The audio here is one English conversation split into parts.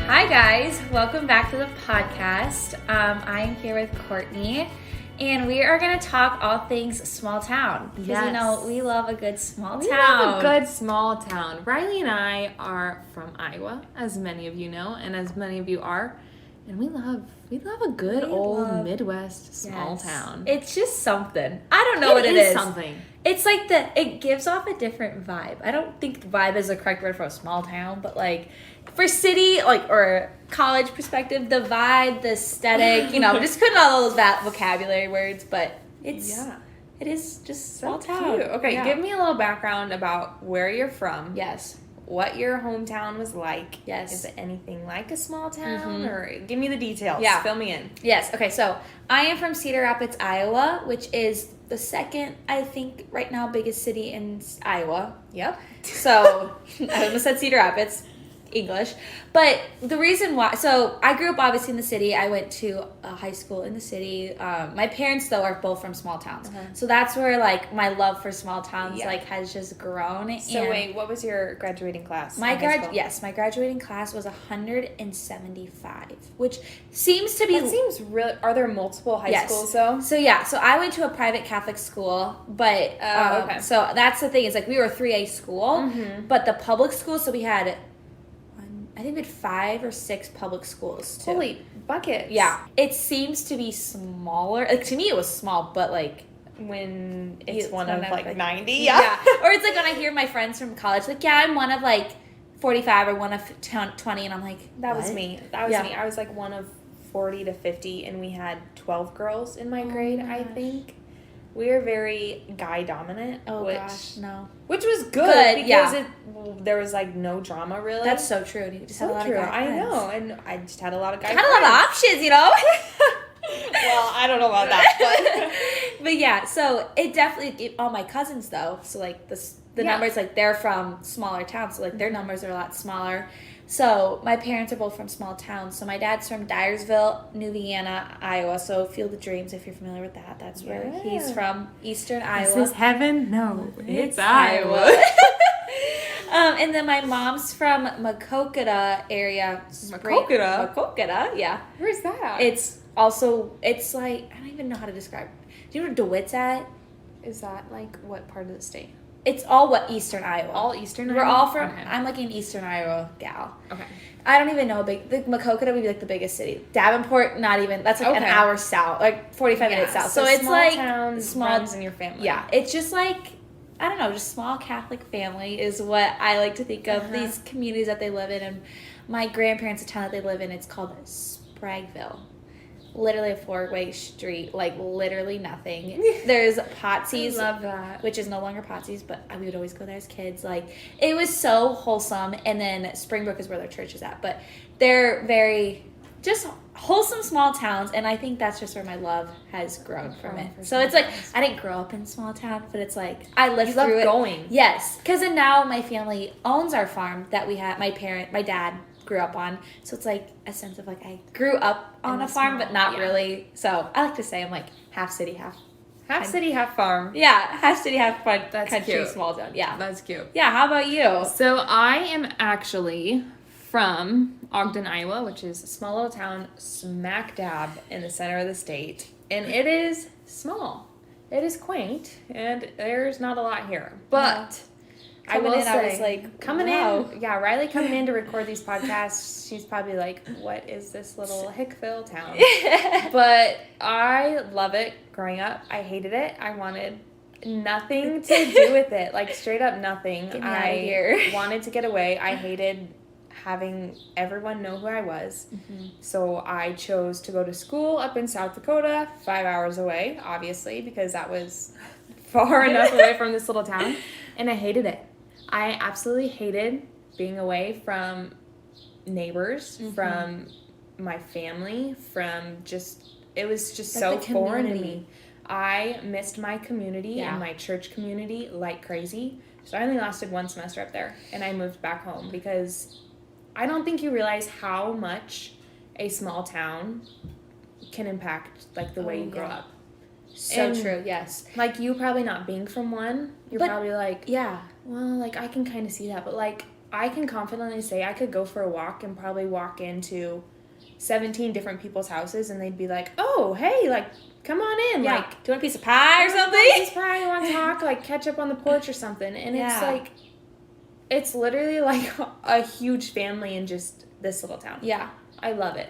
Hi guys, welcome back to the podcast. I am here with Courtney, and we are going to talk all things small town. Because you know, we love a good small town. We love a good small town. Rilee and I are from Iowa, as many of you know, and as many of you are. And we love a good old Midwest small town. It's just something. I don't know what it is. Something. It's like it gives off a different vibe. I don't think vibe is the correct word for a small town, but like for city or college perspective, the vibe, the aesthetic, just putting all those vocabulary words, but it is just small town. Cute. Okay, give me a little background about where you're from. Yes. What your hometown was like. Yes. Is it anything like a small town? Or give me the details. Yeah. Fill me in. Yes. Okay, so I am from Cedar Rapids, Iowa, which is the second, I think, right now, biggest city in Iowa. Yep. So, I almost said Cedar Rapids, English. But the reason why, so I grew up obviously in the city. I went to a high school in the city. My parents, though, are both from small towns. So that's where, like, my love for small towns, has just grown. So wait, what was your graduating class? My graduating class was 175, which seems to be... That seems really... Are there multiple high schools, though? So I went to a private Catholic school, but... okay. So that's the thing, is, like, we were a 3A school, but the public school, so we had... I think we had 5 or 6 public schools, too. Holy buckets. Yeah. It seems to be smaller. Like, to me, it was small, but, like... When it's one of, 90. Yeah. Or it's like when I hear my friends from college, like, I'm one of, 45 or one of 20, and I'm like, That was me. Me. I was, one of 40 to 50, and we had 12 girls in my grade, I think. We were very guy-dominant. Oh, gosh, no. Which was good because there was, no drama, really. That's so true. You just had a lot of guy friends. I know, and I just had a lot of guy friends. Had a lot of options, Well, I don't know about that, but yeah, so it definitely, all my cousins, though, so, the numbers, they're from smaller towns, so, their numbers are a lot smaller. So, my parents are both from small towns. So, my dad's from Dyersville, New Vienna, Iowa. So, Field of Dreams, if you're familiar with that. That's where he's from, Eastern Iowa. Is this heaven? No, it's Iowa. And then my mom's from Maquoketa area. Maquoketa? Yeah. Where's that? It's I don't even know how to describe it. Do you know where DeWitt's at? Is that, what part of the state? It's all Eastern Iowa. All Eastern Iowa? We're all from... Okay. I'm, an Eastern Iowa gal. Okay. I don't even know the Maquoketa would be, the biggest city. Davenport, not even... That's, an hour south. 45 minutes south. So it's, small runs in your family. Yeah. It's just, I don't know, just small Catholic family is what I like to think of. These communities that they live in. And my grandparents, the town that they live in, it's called Spragueville. Literally a 4-way street, literally nothing. There's Potsy's. I love that. Which is no longer Potsy's, but we would always go there as kids. It was so wholesome. And then Springbrook is where their church is at. But they're very just wholesome small towns. And I think that's just where my love has grown from it. So it's I didn't grow up in a small town, but it's I lived through it. Going. Yes. Because then now my family owns our farm that we had, my dad grew up on. So it's a sense of I grew up on a farm, but not really. So I like to say I'm half city, half city, half farm. Yeah, half city, half fun. That's country, cute. Small town. Yeah, that's cute. Yeah, how about you? So I am actually from Ogden, Iowa, which is a small little town smack dab in the center of the state, and it is small. It is quaint, and there's not a lot here, but. I was coming in, Rilee coming in to record these podcasts, she's probably what is this little Hickville town? But I love it. Growing up, I hated it. I wanted nothing to do with it, straight up nothing. Get me out of here. Wanted to get away. I hated having everyone know who I was. So I chose to go to school up in South Dakota, 5 hours away, obviously, because that was far enough away from this little town, and I hated it. I absolutely hated being away from neighbors, from my family, it was just so foreign to me. I missed my community and my church community like crazy. So I only lasted 1 semester up there, and I moved back home because I don't think you realize how much a small town can impact the way you grow up. So true, yes. You probably not being from one, you're probably yeah, well, I can kind of see that, but I can confidently say I could go for a walk and probably walk into 17 different people's houses and they'd be like, oh, hey, like, come on in. Yeah. Like, do you want a piece of pie or something? Piece of pie, you want to talk? Like, catch up on the porch or something. And it's like, it's literally like a huge family in just this little town. Yeah. I love it.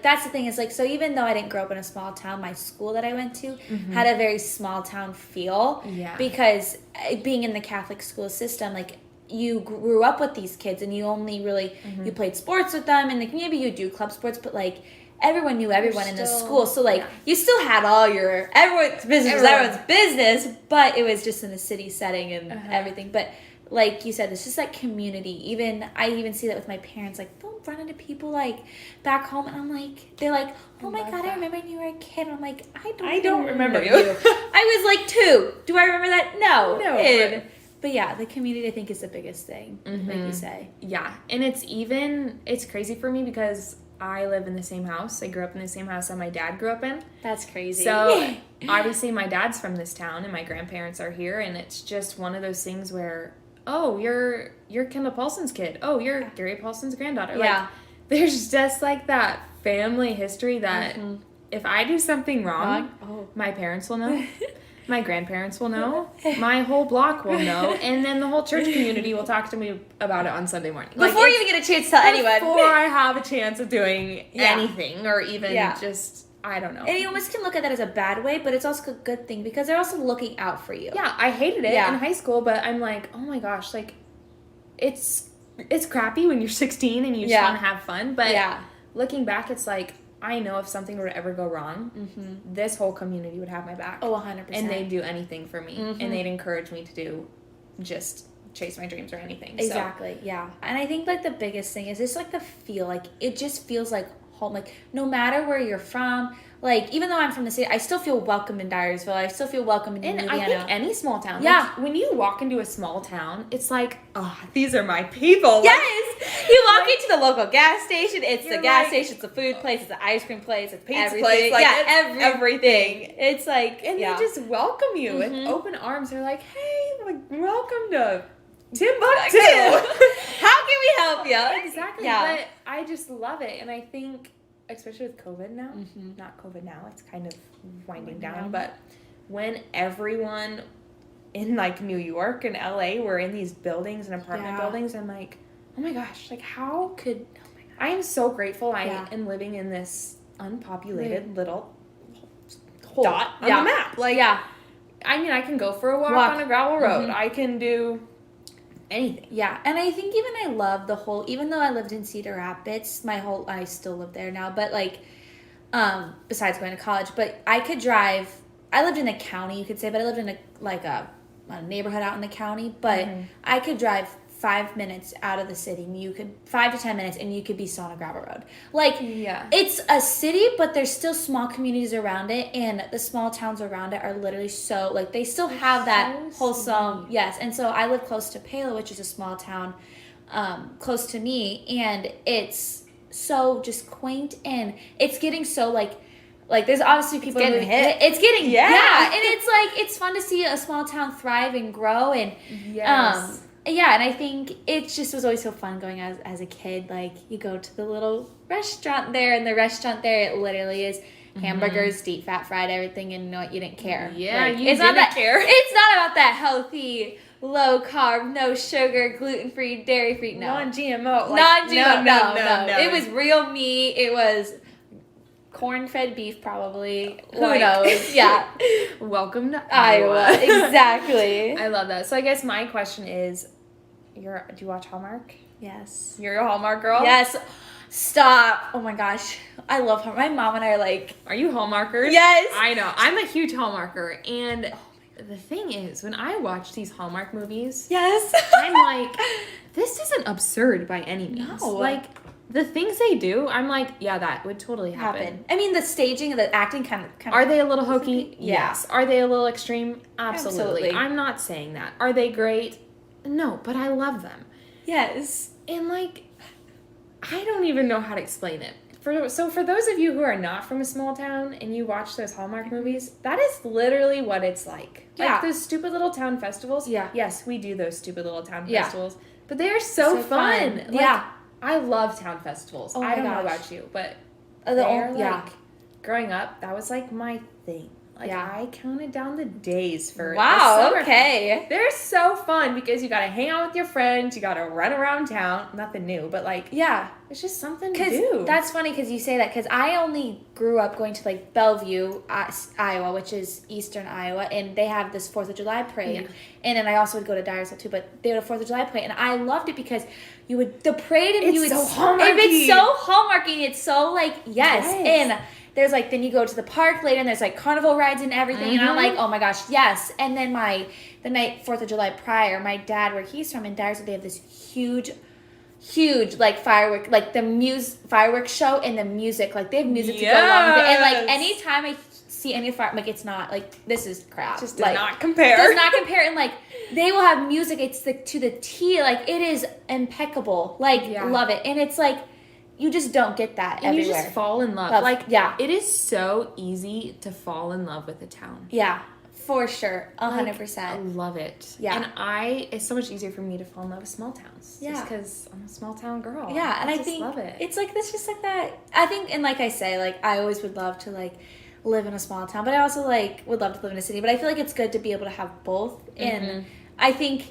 That's the thing is like, so even though I didn't grow up in a small town, my school that I went to had a very small town feel. Yeah. Because being in the Catholic school system, like, you grew up with these kids and you only really, you played sports with them and like maybe you do club sports, but like everyone knew everyone in the school. So like you still had all everyone's business was everyone's business, but it was just in a city setting and everything. But like you said, it's just like community. I even see that with my parents, like they'll run into people like back home and I'm like, they're like, oh my God, I remember when you were a kid. And I'm like, I don't remember you. I was like 2. Do I remember that? No. But yeah, the community I think is the biggest thing, like you say. Yeah, and it's crazy for me because I live in the same house. I grew up in the same house that my dad grew up in. That's crazy. So obviously my dad's from this town and my grandparents are here and it's just one of those things where, oh, you're Kendall Paulson's kid. Oh, you're Gary Paulson's granddaughter. Yeah. Like, there's just like that family history that if I do something wrong, my parents will know. My grandparents will know. My whole block will know. And then the whole church community will talk to me about it on Sunday morning. Before you even get a chance to tell anyone. Before I have a chance of doing anything or even just, I don't know. And you almost can look at that as a bad way, but it's also a good thing because they're also looking out for you. Yeah, I hated it in high school, but I'm like, oh my gosh, like, it's crappy when you're 16 and you just want to have fun. But looking back, it's like, I know if something were to ever go wrong, this whole community would have my back. Oh, 100%. And they'd do anything for me. And they'd encourage me to just chase my dreams or anything. Exactly, yeah. And I think, like, the biggest thing is just, like, the feel. Like, it just feels like home. Like, no matter where you're from, like, even though I'm from the city, I still feel welcome in Dyersville. I still feel welcome in Indiana. And I think any small town. Yeah. Like, when you walk into a small town, it's like, oh, these are my people. Yes! You walk into the local gas station, it's the gas station, it's the food place, it's the ice cream place, it's pizza place. Like, everything. It's like, and they just welcome you with open arms. They're like, hey, like, welcome to Timbuktu. How can we help you? Exactly. Yeah. But I just love it. And I think, especially with COVID now, not COVID now, it's kind of winding down, but when everyone in like New York and LA were in these buildings and apartment buildings, I'm like, oh my gosh, like how could, I am so grateful I am living in this unpopulated little dot on the map. Like, I mean, I can go for a walk on a gravel road. I can do anything. Yeah, and I think even I love the whole, even though I lived in Cedar Rapids, I still live there now, but like, besides going to college, but I could drive, I lived in a county, you could say, but I lived in a neighborhood out in the county, but I could drive 5 minutes out of the city, and you could 5 to 10 minutes, and you could be still on a gravel road. Like, it's a city, but there's still small communities around it, and the small towns around it are literally so, like, they still have that wholesome, and so I live close to Palo, which is a small town close to me, and it's so just quaint, and it's getting so, like there's obviously people it's getting hit. It's getting, and it's, like, it's fun to see a small town thrive and grow, and, yeah, and I think it just was always so fun going as a kid. Like, you go to the little restaurant there, and the restaurant there, it literally is hamburgers, deep fat fried everything, and you didn't care. Yeah, like, you didn't care. It's not about that healthy, low carb, no sugar, gluten free, dairy free. No, non-GMO. Non-GMO. No. It was real meat. It was corn-fed beef, probably. Who knows? Yeah. Welcome to Iowa. Exactly. I love that. So I guess my question is, do you watch Hallmark? Yes. You're a Hallmark girl? Yes. Stop. Oh my gosh. I love Hallmark. My mom and I are like... Are you Hallmarkers? Yes. I know. I'm a huge Hallmarker. And the thing is, when I watch these Hallmark movies... Yes. I'm like, this isn't absurd by any means. No. Like... The things they do, I'm like, yeah, that would totally happen. I mean, the staging and the acting kind of... Are they a little hokey? Yeah. Yes. Are they a little extreme? Absolutely. I'm not saying that. Are they great? No, but I love them. Yes. And, like, I don't even know how to explain it. So for those of you who are not from a small town and you watch those Hallmark movies, that is literally what it's like. Yeah. Like those stupid little town festivals. Yeah. Yes, we do those stupid little town festivals. But they are so fun. Like, yeah. I love town festivals. Oh I my don't know gosh. about you, but Yeah. growing up, that was like my thing. Like, Yeah. I counted down the days for the Wow, summer. okay. They're so fun because you got to hang out with your friends. You got to run around town. Nothing new, but like, Yeah. it's just something to do. That's funny because you say that because I only grew up going to like Bellevue, Iowa, which is eastern Iowa, and they have this 4th of July parade. Yeah. And then I also would go to Dyersville too, but they had a 4th of July parade, and I loved it because the parade and It's you would so hallmarky. It's so hallmarky. It's so like yes. Yes. And there's like then you go to the park later and there's like carnival rides and everything, and I'm like, oh my gosh, yes. And then the night 4th of July prior, my dad, where he's from in Dyersville, they have this huge like fireworks show, and the music, like they have music to go along with it, and like anytime I see any fire, like it's not like this is crap, Just does like, not compare. does not compare. And like they will have music, it's like to the T, like it is impeccable, like love it. And it's like you just don't get that and everywhere. you just fall in love. Like, it is so easy to fall in love with a town. Yeah, for sure, 100%. I love it. Yeah, and it's so much easier for me to fall in love with small towns. Yeah, just because I'm a small town girl. Yeah, and I just think love it. It's like this, just like that. I think, and like I say, like I always would love to like live in a small town, but I also like would love to live in a city. But I feel like it's good to be able to have both, and I think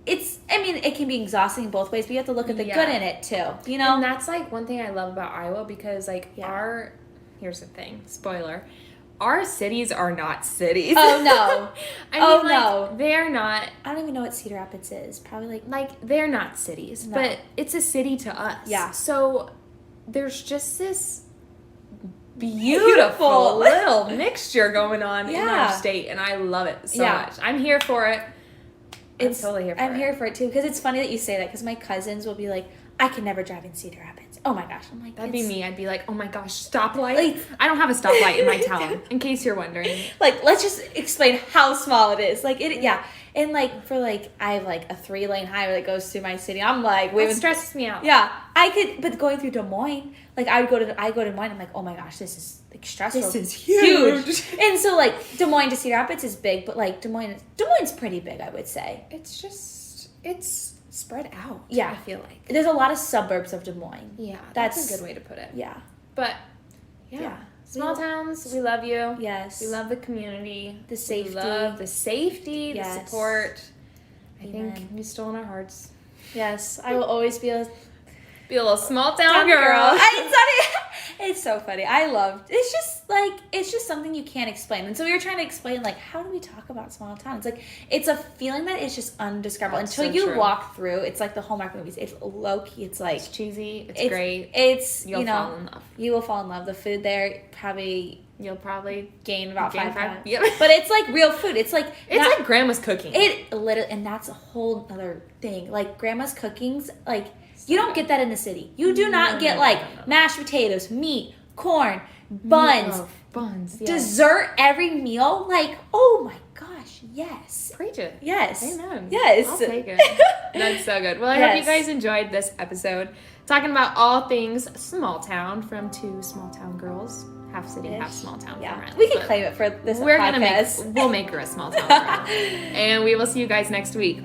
it can be exhausting both ways, but you have to look at the good in it too, you know? And that's like one thing I love about Iowa because like here's the thing, spoiler, our cities are not cities. Oh no. No. They're not. I don't even know what Cedar Rapids is. Probably like they're not cities, but it's a city to us. Yeah. So there's just this beautiful little mixture going on in our state, and I love it so much. I'm here for it. I'm totally here for it. I'm here for it too, because it's funny that you say that, because my cousins will be like, I could never drive in Cedar Rapids. Oh my gosh. I'm like, that'd be me. I'd be like, oh my gosh, stoplight? Like, I don't have a stoplight in my town, in case you're wondering. Like, let's just explain how small it is. Like, and like, for like, I have like a 3-lane highway that goes through my city. I'm like, it stresses me out. Yeah. But going through Des Moines, like I go to Des Moines, I'm like, oh my gosh, this is like stressful. This is huge. And so like Des Moines to Cedar Rapids is big, but like Des Moines is pretty big, I would say. It's spread out. Yeah. I feel like there's a lot of suburbs of Des Moines. Yeah, that's a good way to put it. Yeah. But small towns, we love you. Yes. We love the community. The safety. We love the safety, the support. Amen. I think you've stolen our hearts. Yes. I will always be a little small town girl. It's so funny. It's just something you can't explain. And so we were trying to explain, like, how do we talk about small towns? Like, it's a feeling that is just undescribable. That's until so you true. walk through. It's like the Hallmark movies. It's low-key. It's like... It's cheesy. It's great. You'll fall in love. You will fall in love. The food there, you'll probably gain about 5 pounds. Yep. But it's like real food. It's like... It's like grandma's cooking. And that's a whole other thing. Like, grandma's cooking's, like... You don't get that in the city. You do not get mashed potatoes, meat, corn, buns, dessert every meal. Like, oh my gosh, yes. Preach it. Yes. Amen. Yes. I'll take it. That's so good. Well, I hope you guys enjoyed this episode. Talking about all things small town from 2 small town girls. Half city, half small town. Yeah. We can claim it for this podcast. We'll make her a small town girl. And we will see you guys next week.